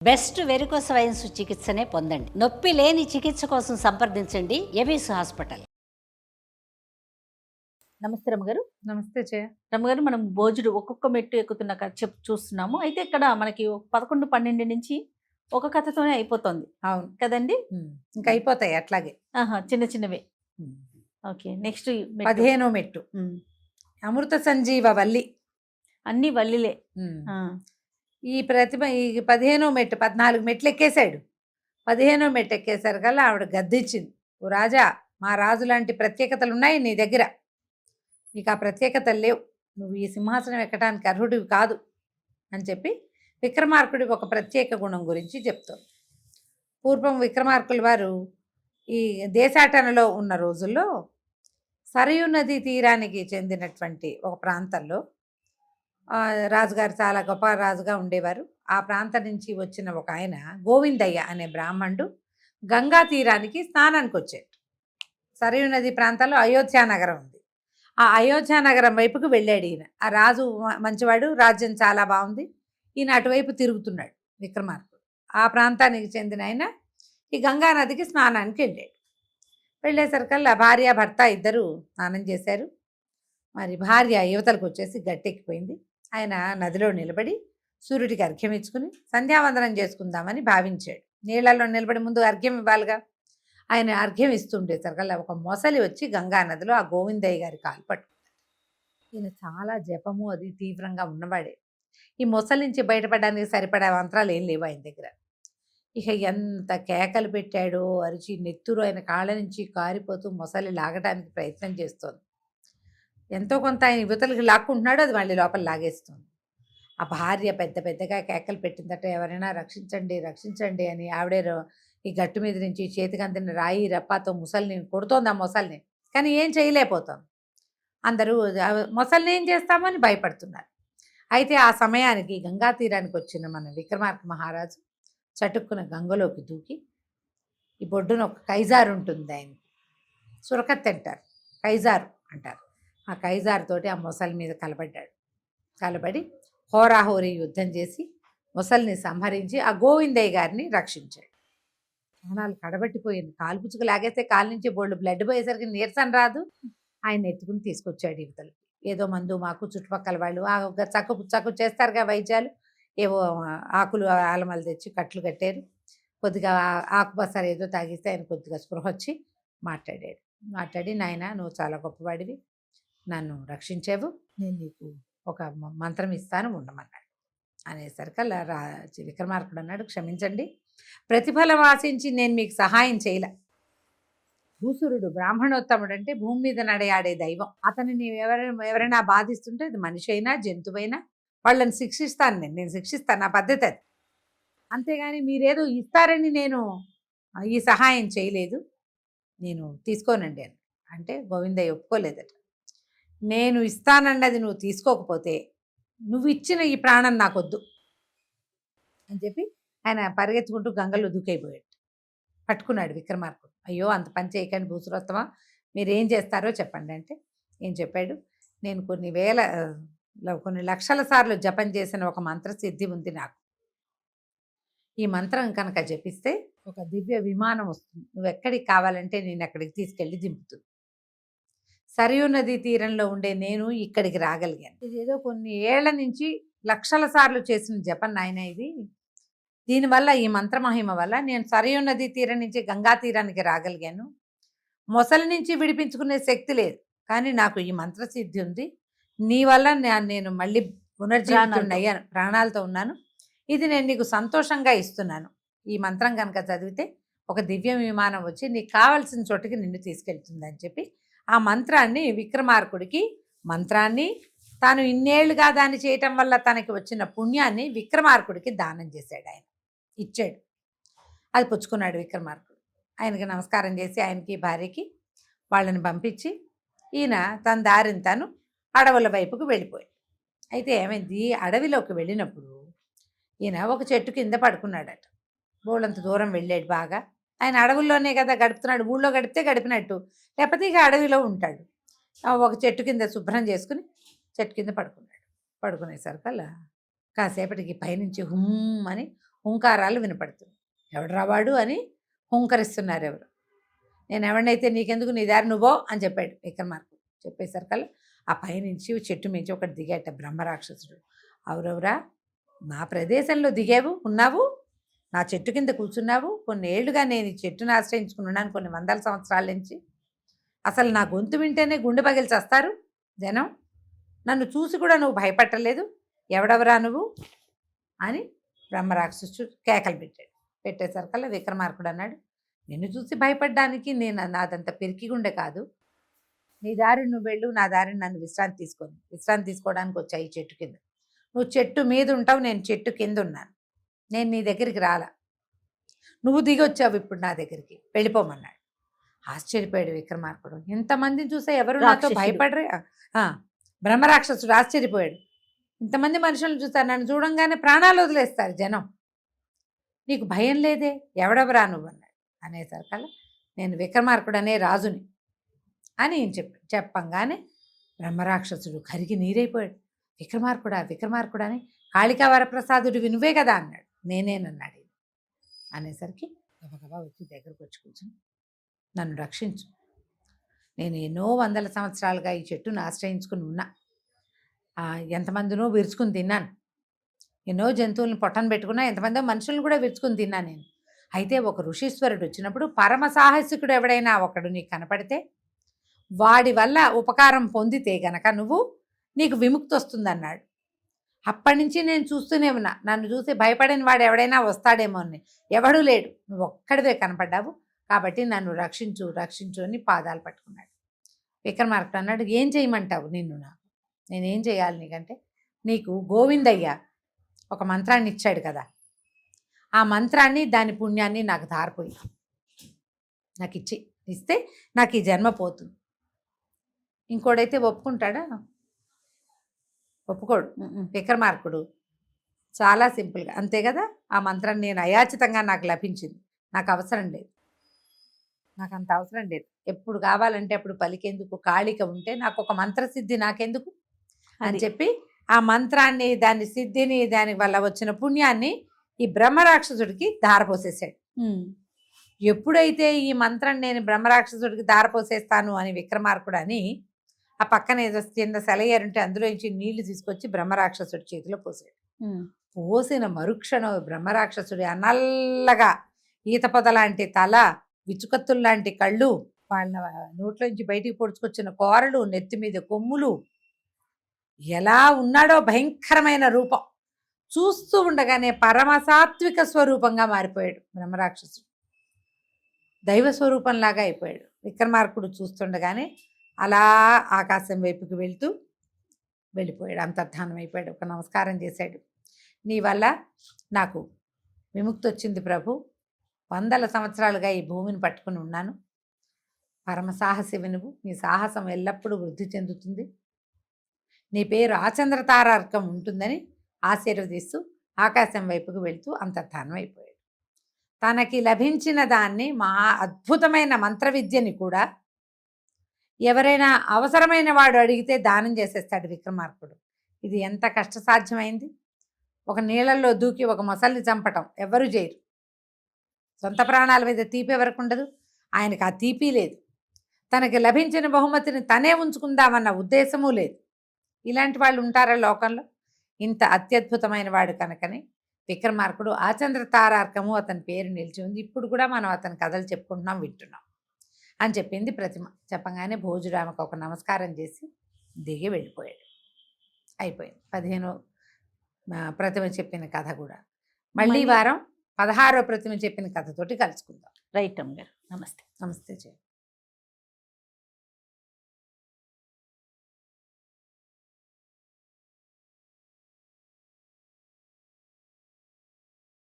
Best varicose veins చికిత్సనే పొందండి. నొప్పి లేని చికిత్స కోసం సంప్రదించండి ఎవిస్ హాస్పిటల్. నమస్తే రమ్మగారు. నమస్తే జయ. రమ్మగారు, మనం భోజుడు ఒక్కొక్క మెట్టు ఎక్కుతున్న చూస్తున్నాము. అయితే ఇక్కడ మనకి 11, 12 నుంచి ఒక కథతోనే అయిపోతుంది. అవును కదండి. ఇంకా అయిపోతాయి అట్లాగే. చిన్న చిన్నవే. ఓకే, నెక్స్ట్ 15వ మెట్టు అమృత సంజీవ వల్లి. అన్ని వల్లిలే. ఈ 15వ మెట్టు 14 మెట్లు ఎక్కేశాడు. 15వ మెట్టు ఎక్కేసరి కల్లా ఆవిడ గద్దించింది, ఓ రాజా, మా రాజు లాంటి ప్రత్యేకతలు ఉన్నాయి నీ దగ్గర, నీకు ఆ ప్రత్యేకతలు లేవు, నువ్వు ఈ సింహాసనం ఎక్కడానికి అర్హుడివి కాదు అని చెప్పి విక్రమార్కుడి ఒక ప్రత్యేక గుణం గురించి చెప్తారు. పూర్వం విక్రమార్కుల వారు ఈ దేశాటనలో ఉన్న రోజుల్లో సరయూ నది తీరానికి చెందినటువంటి ఒక ప్రాంతంలో రాజుగారు చాలా గొప్ప రాజుగా ఉండేవారు. ఆ ప్రాంతం నుంచి వచ్చిన ఒక ఆయన గోవిందయ్య అనే బ్రాహ్మణుడు గంగా తీరానికి స్నానానికి వచ్చాడు. సరయూ నది ప్రాంతంలో అయోధ్య నగరం ఉంది. ఆ అయోధ్య నగరం వైపుకు వెళ్ళాడు ఈయన. ఆ రాజు మంచివాడు, రాజ్యం చాలా బాగుంది. ఈయన అటువైపు తిరుగుతున్నాడు విక్రమార్కుడు. ఆ ప్రాంతానికి చెందిన ఆయన ఈ గంగా నదికి స్నానానికి వెళ్ళాడు. వెళ్ళేసరికల్లా భార్య భర్త ఇద్దరు స్నానం చేశారు. మరి భార్య యువతలకు వచ్చేసి గట్టెక్కిపోయింది. ఆయన నదిలో నిలబడి సూర్యుడికి అర్ఘ్యం ఇచ్చుకుని సంధ్యావందనం చేసుకుందామని భావించాడు. నీళ్లలో నిలబడి ముందు అర్ఘ్యం ఇవ్వాలిగా. ఆయన అర్ఘ్యం ఇస్తుండేసరికల్లా ఒక మొసలి వచ్చి గంగా నదిలో ఆ గోవిందయ్య గారి కాలు పట్టుకుంటాడు. ఈయన చాలా జపము అది తీవ్రంగా ఉన్నవాడే. ఈ మొసలి నుంచి బయటపడడానికి సరిపడే మంత్రాలు ఏం లేవు ఆయన దగ్గర. ఇక ఎంత కేకలు పెట్టాడో, అరిచి నెత్తురు ఆయన కాళ్ళ నుంచి కారిపోతూ మొసలి లాగడానికి ప్రయత్నం చేస్తోంది. ఎంతో కొంత ఆయన యువతలకి లాక్కుంటున్నాడు, అది మళ్ళీ లోపల లాగేస్తుంది. ఆ భార్య పెద్ద పెద్దగా కేకలు పెట్టిందట, ఎవరైనా రక్షించండి రక్షించండి అని. ఆవిడే ఈ గట్టు మీద నుంచి చేతికి అందిన రాయి రప్పాతో ముసలిని కొడుతోంది. ఆ మొసలిని కానీ ఏం చేయలేకపోతాం. అందరూ మొసలిని ఏం చేస్తామని భయపడుతున్నారు. అయితే ఆ సమయానికి గంగా తీరానికి వచ్చిన మన విక్రమార్క మహారాజు చటుక్కున గంగలోకి దూకి, ఈ బొడ్డున ఒక కైజారు ఉంటుంది, ఆయన సురకత్తి అంటారు, కైజారు అంటారు. ఆ కైజారుతోటి ఆ మొసలి మీద కలబడి హోరాహోరీ యుద్ధం చేసి మొసలిని సంహరించి ఆ గోవిందయ్య గారిని రక్షించాడు. ప్రాణాలు కడబట్టిపోయింది. కాలు పుచ్చుకు లాగేస్తే కాలు నుంచి బోళ్ళు బ్లడ్ పోయేసరికి నీరసం రాదు. ఆయన ఎత్తుకుని తీసుకొచ్చాడు యువతలకి. ఏదో మందు మాకు చుట్టుపక్కల వాళ్ళు చక్కు చేస్తారుగా వైద్యాలు, ఏవో ఆకులు ఆలమలు తెచ్చి కట్లు కట్టారు. కొద్దిగా ఆకుపసర ఏదో తాగిస్తే ఆయన కొద్దిగా స్పృహ వచ్చి మాట్లాడి, నాయన నువ్వు చాలా గొప్పవాడివి, నన్ను రక్షించావు, నేను నీకు ఒక మంత్రం ఇస్తాను ఉండమన్నాడు. అనేసరికల్లా విక్రమార్కుడు అన్నాడు, క్షమించండి, ప్రతిఫలం ఆశించి నేను మీకు సహాయం చేయలే. భూసురుడు బ్రాహ్మణోత్తముడు అంటే భూమి మీద నడయాడే దైవం. అతనిని ఎవరైనా బాధిస్తుంటే అది మనిషి అయినా జంతువైనా వాళ్ళని శిక్షిస్తాను, నేను శిక్షిస్తాను, నా పద్ధతి అది. అంతేగాని మీరేదో ఇస్తారని నేను ఈ సహాయం చేయలేదు, నేను తీసుకోనండి అని అంటే గోవిందయ్య ఒప్పుకోలేదట. నేను ఇస్తానన్నది నువ్వు తీసుకోకపోతే నువ్వు ఇచ్చిన ఈ ప్రాణం నాకొద్దు అని చెప్పి ఆయన పరిగెత్తుకుంటూ గంగలో దూకైపోయాడు. పట్టుకున్నాడు విక్రమార్కుడు. అయ్యో, అంత పని చేయకండి భూసురోత్తమా, మీరేం చేస్తారో చెప్పండి అంటే ఏం చెప్పాడు, నేను కొన్ని లక్షల సార్లు జపం చేసిన ఒక మంత్రసిద్ధి ఉంది నాకు. ఈ మంత్రం కనుక జపిస్తే ఒక దివ్య విమానం వస్తుంది, నువ్వు ఎక్కడికి కావాలంటే నేను అక్కడికి తీసుకెళ్ళి దింపుతుంది. సరయూ నది తీరంలో ఉండే నేను ఇక్కడికి రాగలిగాను. ఇదేదో కొన్ని ఏళ్ల నుంచి లక్షల సార్లు చేసిన జపం నాయన ఇది. దీనివల్ల, ఈ మంత్రమహిమ వల్ల నేను సరయూ నది తీరం నుంచి గంగా తీరానికి రాగలిగాను. మొసలి నుంచి విడిపించుకునే శక్తి లేదు, కానీ నాకు ఈ మంత్రసిద్ధి ఉంది. నీ వల్ల నేను మళ్ళీ పునర్జీవితున్నయ్యాను, ప్రాణాలతో ఉన్నాను. ఇది నేను నీకు సంతోషంగా ఇస్తున్నాను. ఈ మంత్రం కనుక చదివితే ఒక దివ్య విమానం వచ్చి నీకు కావాల్సిన చోటుకి నిన్ను తీసుకెళ్తుందని చెప్పి ఆ మంత్రాన్ని విక్రమార్కుడికి, మంత్రాన్ని తాను ఇన్నేళ్లుగా దాన్ని చేయటం వల్ల తనకి వచ్చిన పుణ్యాన్ని విక్రమార్కుడికి దానం చేశాడు. ఆయన ఇచ్చాడు, అది పుచ్చుకున్నాడు విక్రమార్కుడు. ఆయనకి నమస్కారం చేసి ఆయనకి భార్యకి వాళ్ళని పంపించి ఈయన తన దారిని తను అడవుల వైపుకు వెళ్ళిపోయాడు. అయితే ఏమైంది, అడవిలోకి వెళ్ళినప్పుడు ఈయన ఒక చెట్టు కింద పడుకున్నాడట. బోళ్ళంత దూరం వెళ్ళాడు బాగా. ఆయన అడవుల్లోనే కదా గడుపుతున్నాడు, ఊళ్ళో గడిపితే గడిపినట్టు, లేకపోతే ఇక అడవిలో ఉంటాడు. ఒక చెట్టు కింద శుభ్రం చేసుకుని చెట్టు కింద పడుకునేసరికల్లా కాసేపటికి పైనుంచి హుమ్ అని హుంకారాలు వినపడుతుంది. ఎవడరా వాడు అని హుంకరిస్తున్నారు ఎవరు. నేను ఎవరినైతే నీకెందుకు, నీ దారి నువ్వో అని చెప్పాడు విక్రమార్కుడు. చెప్పేసరికల్లా ఆ పైనుంచి చెట్టు మించి ఒకటి దిగాట బ్రహ్మరాక్షసుడు. అవురవురా, నా ప్రదేశంలో దిగావు, ఉన్నావు, నా చెట్టు కింద కూర్చున్నావు, కొన్ని ఏళ్లుగా నేను ఈ చెట్టును ఆశ్రయించుకుని ఉన్నాను, కొన్ని వందల సంవత్సరాల నుంచి. అసలు నా గొంతు వింటేనే గుండె పగిలి చేస్తారు జనం. నన్ను చూసి కూడా నువ్వు భయపట్టలేదు, ఎవడెవరా నువ్వు అని బ్రహ్మరాక్షసుడు కేకలు పెట్టాడు. పెట్టేసరికల్లా విక్రమార్కుడు అన్నాడు, నిన్ను చూసి భయపడ్డానికి నాదంత పెరికి గుండె కాదు. నీ దారిని నువ్వు వెళ్ళు, నా దారిని నన్ను విశ్రాంతి తీసుకోవడానికి వచ్చా ఈ చెట్టు కింద. నువ్వు చెట్టు మీద ఉంటావు, నేను చెట్టు కింద ఉన్నాను. నేను నీ దగ్గరికి రాలా, నువ్వు దిగి వచ్చావు ఇప్పుడు నా దగ్గరికి, వెళ్ళిపోమన్నాడు. ఆశ్చర్యపోయాడు విక్రమార్కుడు. ఇంతమందిని చూసా ఎవరు నాతో రాక్షసుడు. భయపడరే. బ్రహ్మరాక్షసుడు ఆశ్చర్యపోయాడు. ఇంతమంది మనుషులను చూస్తారు, నన్ను చూడంగానే ప్రాణాలు వదిలేస్తారు జనం, నీకు భయం లేదే, ఎవడెవరా నువ్వు అన్నాడు. అనేసరికల్లా నేను విక్రమార్కుడు అనే రాజుని అని చెప్పంగానే బ్రహ్మరాక్షసుడు కరిగి నీరైపోయాడు. విక్రమార్కుడా అని, కాళికా వరప్రసాదుడివి నువ్వే కదా అన్నాడు. నేనేనన్నాడు. అనేసరికి గబగబా వచ్చి దగ్గరకు వచ్చి కూర్చుని, నన్ను రక్షించు, నేను ఎన్నో వందల సంవత్సరాలుగా ఈ చెట్టును ఆశ్రయించుకుని ఉన్నా, ఎంతమందినో విరుచుకుని తిన్నాను, ఎన్నో జంతువులను పొట్టన పెట్టుకున్నా, ఎంతమందో మనుషులను కూడా విరుచుకుని తిన్నా నేను. అయితే ఒక ఋషీశ్వరుడు వచ్చినప్పుడు పరమ సాహసికుడు ఎవడైనా ఒకడు నీకు కనపడితే వాడి వల్ల ఉపకారం పొందితే గనక నీకు విముక్తి వస్తుందన్నాడు. అప్పటి నుంచి నేను చూస్తూనే ఉన్నా, నన్ను చూసి భయపడిన వాడు ఎవడైనా వస్తాడేమో అని. ఎవడూ లేడు, నువ్వు ఒక్కడివే కనపడ్డావు, కాబట్టి నన్ను రక్షించు అని పాదాలు పట్టుకున్నాడు. విక్రమార్కుడు అన్నాడు, ఏం చేయమంటావు నిన్ను? నేనేం చేయాలి నీకంటే, నీకు గోవిందయ్య ఒక మంత్రాన్ని ఇచ్చాడు కదా, ఆ మంత్రాన్ని దాని పుణ్యాన్ని నాకు ధారపోయి నాకు ఇస్తే నాకు ఈ జన్మ పోతుంది. ఇంకోడైతే ఒప్పుకుంటాడా? ఒప్పుకోడు. విక్రమార్కుడు చాలా సింపుల్గా, అంతే కదా, ఆ మంత్రాన్ని నేను అయాచితంగా నాకు లభించింది, నాకు అవసరం లేదు, నాకు అంత అవసరం లేదు, ఎప్పుడు కావాలంటే అప్పుడు పలికేందుకు కాళిక ఉంటే నాకు ఒక మంత్రసిద్ధి నాకెందుకు అని చెప్పి ఆ మంత్రాన్ని, దాని సిద్ధిని, దాని వల్ల వచ్చిన పుణ్యాన్ని ఈ బ్రహ్మరాక్షసుడికి ధారపోసేసాడు. ఎప్పుడైతే ఈ మంత్రం నేను బ్రహ్మరాక్షసుడికి ధారపోసేస్తాను అని విక్రమార్కుడు అని ఆ పక్కన ఏదో కింద సెలయేరుంటే అందులో నుంచి నీళ్లు తీసుకొచ్చి బ్రహ్మరాక్షసుడి చేతిలో పోసాడు. పోసిన మరుక్షణం బ్రహ్మరాక్షసుడి నల్లగా ఈత పొద లాంటి తల, విచుకత్తుల్లాంటి కళ్ళు, వాళ్ళ నోట్లోంచి బయటికి పొడుచుకొచ్చిన కోరలు, నెత్తి మీద కొమ్ములు, ఎలా ఉన్నాడో భయంకరమైన రూపం, చూస్తూ ఉండగానే పరమసాత్విక స్వరూపంగా మారిపోయాడు బ్రహ్మరాక్షసుడు. దైవ స్వరూపంలాగా అయిపోయాడు. విక్రమార్కుడు చూస్తుండగానే అలా ఆకాశం వైపుకి వెళ్ళిపోయాడు, అంతర్ధానం అయిపోయాడు. ఒక నమస్కారం చేశాడు. నీ వల్ల నాకు విముక్తి వచ్చింది ప్రభు, వందల సంవత్సరాలుగా ఈ భూమిని పట్టుకుని ఉన్నాను, పరమ సాహసివి నువ్వు, నీ సాహసం ఎల్లప్పుడూ వృద్ధి చెందుతుంది, నీ పేరు ఆచంద్రతారార్కం ఉంటుందని ఆశీర్వదిస్తూ ఆకాశం వైపుకు వెళ్తూ అంతర్ధానం అయిపోయాడు. తనకి లభించిన దాన్ని, మా అద్భుతమైన మంత్ర విద్యని కూడా ఎవరైనా అవసరమైన వాడు అడిగితే దానం చేసేస్తాడు విక్రమార్కుడు. ఇది ఎంత కష్టసాధ్యమైంది? ఒక నీళ్ళల్లో దూకి ఒక మొసల్ని చంపటం ఎవరు చేయరు. సొంత ప్రాణాల మీద తీపి ఎవరికి ఉండదు, ఆయనకు ఆ తీపి లేదు. తనకి లభించిన బహుమతిని తనే ఉంచుకుందామన్న ఉద్దేశమూ లేదు. ఇలాంటి వాళ్ళు ఉంటారా లోకంలో? ఇంత అత్యద్భుతమైన వాడు కనుకనే విక్రమార్కుడు ఆచంద్ర తారార్కము అతని పేరు నిలిచి ఉంది. ఇప్పుడు కూడా మనం అతని కథలు చెప్పుకుంటున్నాం, వింటున్నాం అని చెప్పింది ప్రతిమ. చెప్పగానే భోజురామకు ఒక నమస్కారం చేసి దిగి వెళ్ళిపోయాడు. అయిపోయింది 15వ ప్రతిమ చెప్పిన కథ కూడా. మళ్ళీ వారం 16వ ప్రతిమ చెప్పిన కథతోటి కలుసుకుందాం. రైట్ అమ్మగారు, నమస్తే. నమస్తే జయ.